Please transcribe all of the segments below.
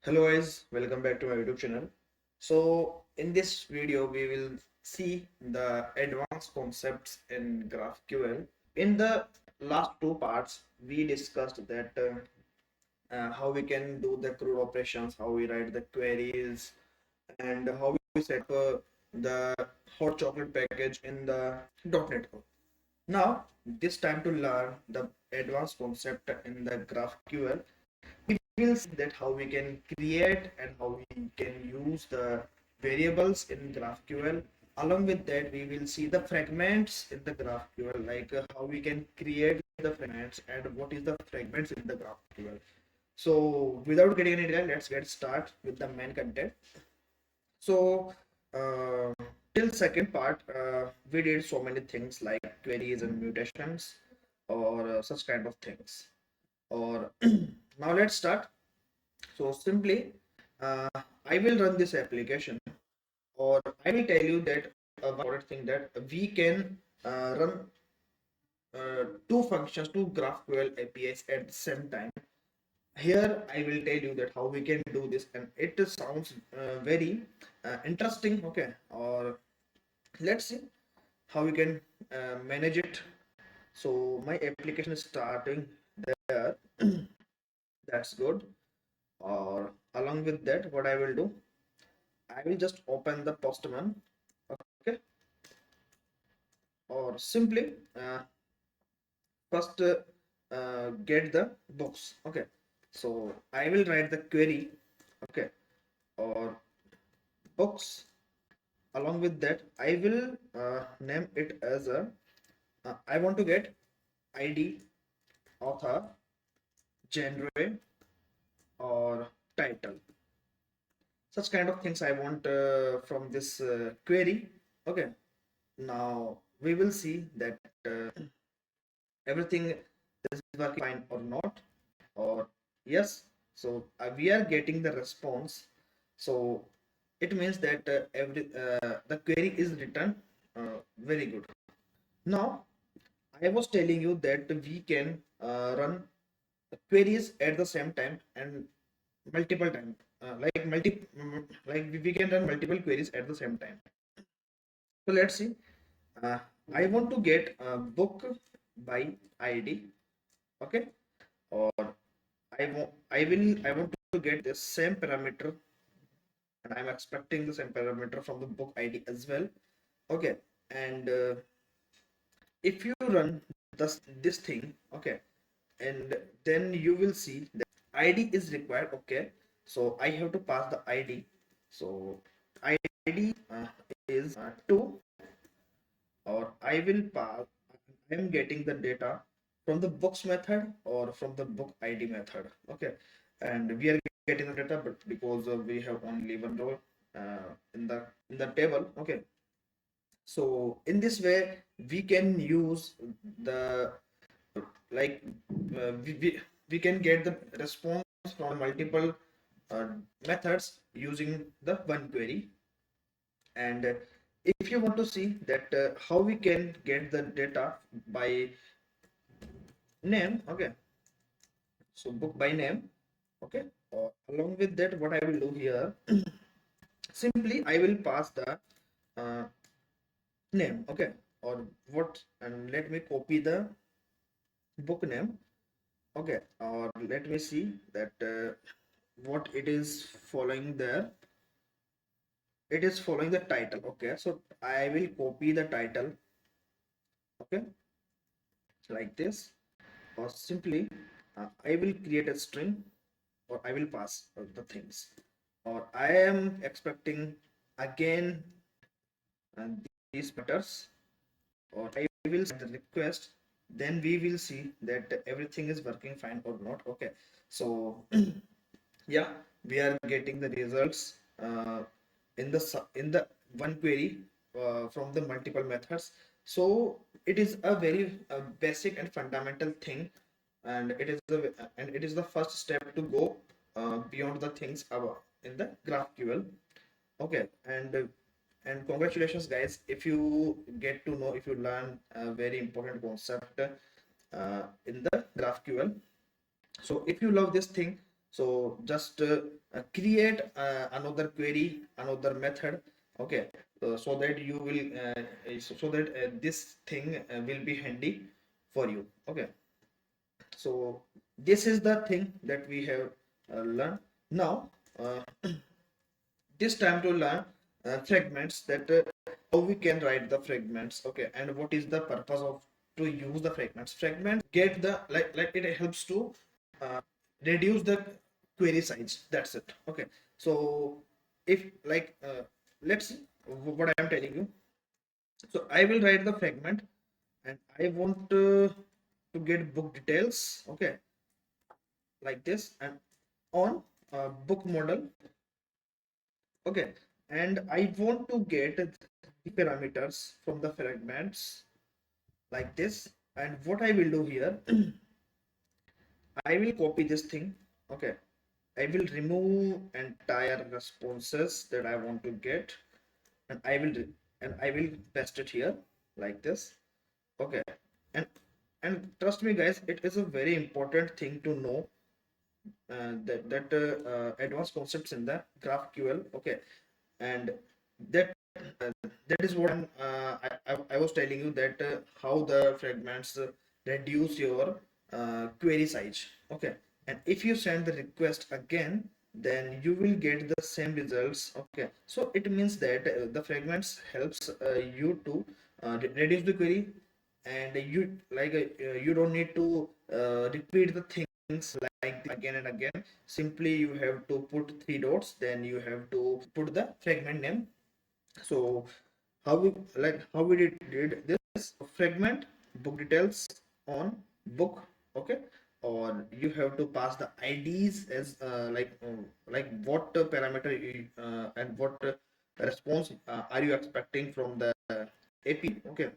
Hello guys, welcome back to my YouTube channel. So in this video we will see the advanced concepts in GraphQL. In the last two parts we discussed that how we can do the CRUD operations, how we write the queries, and how we set up the hot chocolate package in the .NET Core. Now this time to learn the advanced concept in the GraphQL. We will see that how we can create and how we can use the variables in GraphQL. Along with that, we will see the fragments in the GraphQL, like how we can create the fragments and what is the fragments in the GraphQL. So without getting any delay, let's get start with the main content. So uh, till second part, we did so many things like queries and mutations or such kind of things. Or now let's start. So simply, uh, I will run this application, or I will tell you that one important thing that we can run two functions, two GraphQL APIs at the same time. Here, I will tell you that how we can do this, and it sounds very interesting. Okay, or let's see how we can manage it. So my application is starting there. That's good. Or along with that, what I will do, I will just open the Postman, okay, or simply first get the books, okay. So I will write the query, okay, or books. Along with that, I will name it as a I want to get ID, author, genre, or title. Such kind of things I want from this query, okay. Now we will see that everything is working fine or not, or yes. So we are getting the response. So it means that every the query is written very good. Now I was telling you that we can run queries at the same time and multiple time, like we can run multiple queries at the same time. So let's see. uh, I want to get a book by ID, okay. Or I want to get the same parameter, and I'm expecting the same parameter from the book ID as well, okay. And if you run this thing, okay, and then you will see that ID is required, okay. So I have to pass the ID. So ID is 2, or I will pass, I am getting the data from the books method or from the book ID method, okay. And we are getting the data, but because we have only one row in the table, okay. So in this way we can use the, like we can get the response from multiple uh, methods using the one query. And if you want to see that how we can get the data by name, okay. So book by name, okay. Along with that, what I will do here, simply I will pass the uh, name, okay. Or what, and let me copy the book name, okay. Or let me see that what it is following there. It is following the title, okay. So I will copy the title, okay, like this. Or simply I will create a string, or I will pass the things, or I am expecting again these matters, or I will send the request. Then we will see that everything is working fine or not, okay. So yeah, we are getting the results in the one query from the multiple methods. So it is a very basic and fundamental thing, and it is the first step to go beyond the things above in the GraphQL, okay. And congratulations guys, if you get to know, if you learn a very important concept in the GraphQL. So if you love this thing, So just create another query, another method, okay, so that you will so that this thing will be handy for you. Okay, so this is the thing that we have learned. Now this time to learn fragments, that how we can write the fragments, okay, and what is the purpose of to use the fragments get the like it helps to uh, reduce the query size, that's it. Okay, so if like let's see what I am telling you. So I will write the fragment and I want to get book details, okay, like this, and on book model, okay, and I want to get the parameters from the fragments like this. And what I will do here, I will copy this thing, okay, I will remove entire responses that I want to get, and I will paste it here like this, okay. And and trust me guys, it is a very important thing to know advanced concepts in the GraphQL, okay. And that that is what I was telling you, that how the fragments reduce your query size, okay. And if you send the request again, then you will get the same results, okay. So it means that the fragments helps you to reduce the query, and you don't need to repeat the things like again and again. Simply you have to put three dots, then you have to put the fragment name. So how we did this fragment book details on book, okay. Or you have to pass the IDs as like what parameter and what response are you expecting from the AP, okay.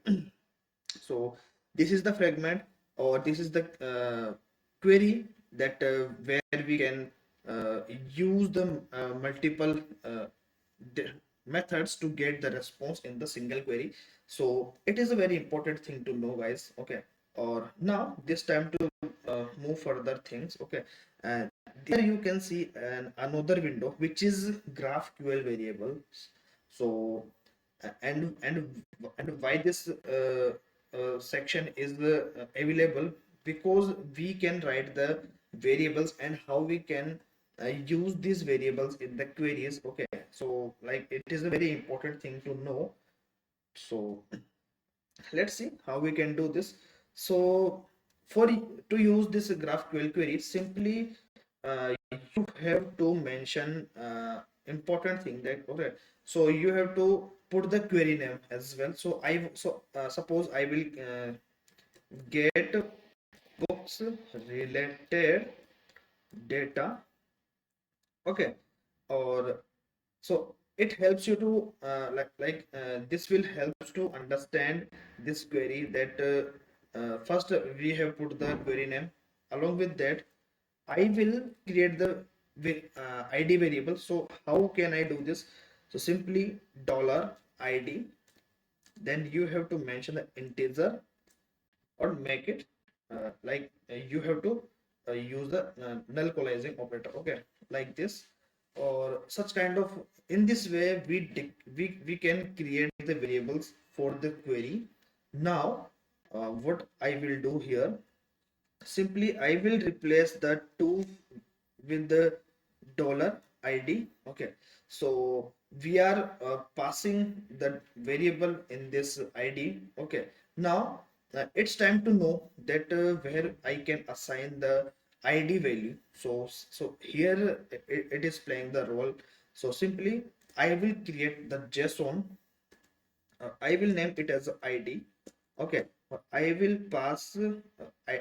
So this is the fragment, or this is the query that where we can use the multiple methods to get the response in the single query. So it is a very important thing to know guys, okay. Or now this time to move further things, okay. And there you can see another window which is GraphQL variables. So and why this section is available, because we can write the variables and how we can use these variables in the queries, okay. So like it is a very important thing to know. So let's see how we can do this. So to use this GraphQL query, simply you have to mention important thing that, okay, so you have to put the query name as well. So suppose I will get books related data, okay. Or so it helps you to this will help to understand this query, that first we have put the query name. Along with that, I will create the id variable. So how can I do this? So simply dollar id, then you have to mention the integer, or make it you have to use the null equalizing operator, okay, like this. Or such kind of, in this way we can create the variables for the query. Now what I will do here, simply I will replace the two with the dollar id, okay. So we are passing the variable in this id, okay. Now it's time to know that where I can assign the id value. So here it is playing the role. So simply I will create the JSON. I will name it as ID. Okay, I will pass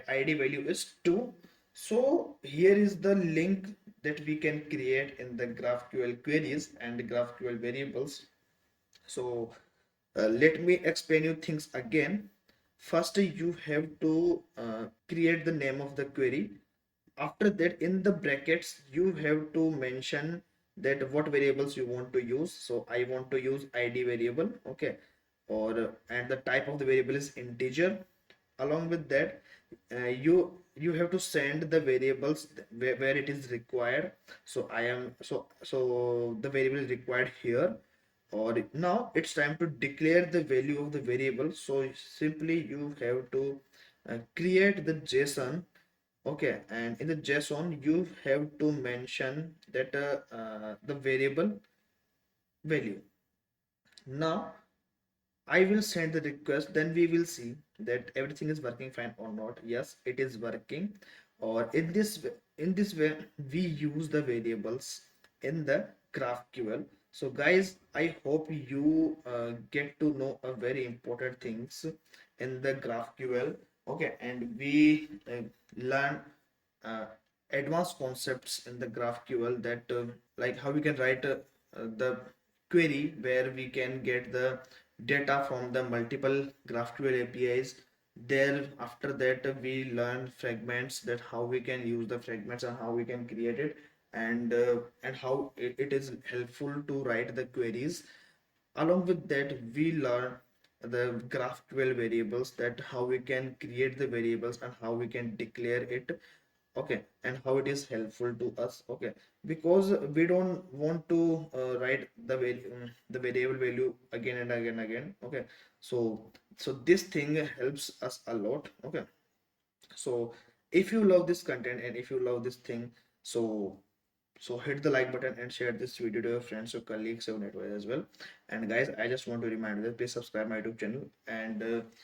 ID value is 2. So here is the link that we can create in the GraphQL queries and GraphQL variables. So let me explain you things again. First, you have to create the name of the query. After that, in the brackets you have to mention that what variables you want to use. So I want to use id variable, okay. Or and the type of the variable is integer. Along with that, you you have to send the variables where it is required. So I am so the variable is required here, or now it's time to declare the value of the variable. So simply you have to create the JSON. Okay, and in the JSON you have to mention that the variable value. Now I will send the request, then we will see that everything is working fine or not. Yes, it is working. Or in this way, we use the variables in the GraphQL. So guys, I hope you get to know a very important things in the GraphQL. Okay, and we learn uh, advanced concepts in the GraphQL, that like how we can write the query where we can get the data from the multiple GraphQL APIs. There after that we learn fragments, that how we can use the fragments and how we can create it, and how it is helpful to write the queries. Along with that we learn the GraphQL variables, that how we can create the variables and how we can declare it. Okay, and how it is helpful to us. Okay, because we don't want to write the variable value again and again. Okay, so this thing helps us a lot. Okay, so if you love this content and if you love this thing, so hit the like button and share this video to your friends, your colleagues, your network as well. And guys, I just want to remind you that please subscribe my YouTube channel, and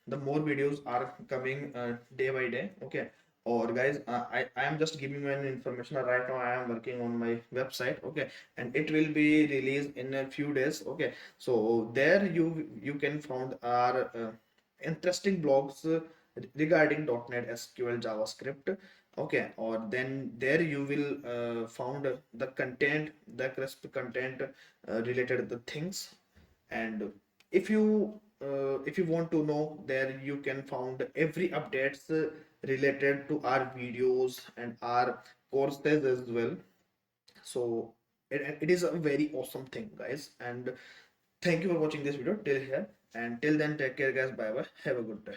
the more videos are coming day by day. Okay, or guys, I am just giving you an information. Right now I am working on my website. Okay, and it will be released in a few days. Okay, so there you can find our interesting blogs regarding .NET, SQL, JavaScript. Okay, or then there you will found the content, the crisp content related the things. And if you want to know, there you can found every updates related to our videos and our courses as well. So it is a very awesome thing, guys. And thank you for watching this video till here, and till then, take care guys. Bye bye, have a good day.